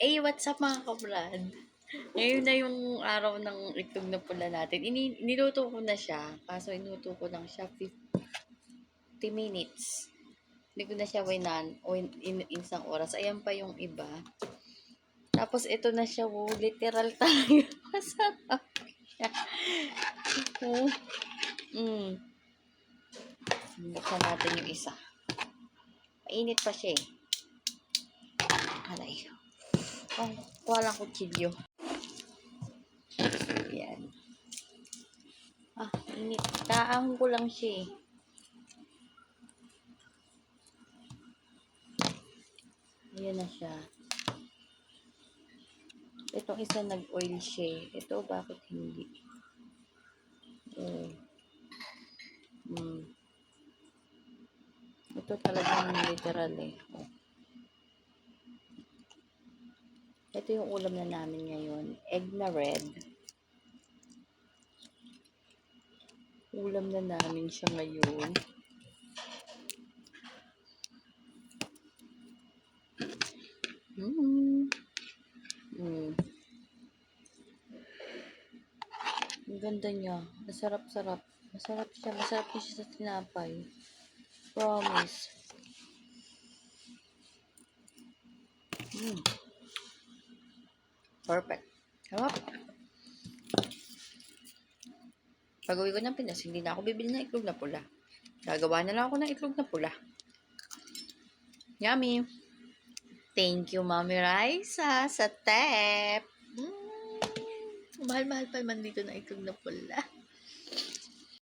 Hey, what's up mga kabrad? Ngayon na yung araw ng itlog na pula natin. Niluto ko na siya. Kaso inuto ko lang siya 50 minutes. Hindi ko na siya winan o isang oras. Ayan pa yung iba. Tapos ito na siya. Wow, literal talaga. Masarap siya. Oh. Buksan natin yung isa. Mainit pa siya eh. Alay. Oh, kuha lang kutsilyo. Ayan. Init. Kaahon ko lang siya eh. Ayan na siya. Itong isa nag-oil siya eh. Ito, bakit hindi? Ito talagang literal eh. Ito yung ulam na namin ngayon. Egg na red. Ulam na namin siya ngayon. Ang ganda niya. Masarap-sarap. Masarap siya. Masarap siya sa tinapay. Promise. Perfect. Sarap. Pag-uwi ko ng Pinas, hindi na ako bibili ng itlog na pula. Gagawa na lang ako ng itlog na pula. Yummy! Thank you, Mami Raisa, sa tip! Mahal-mahal pa man dito ng itlog na pula.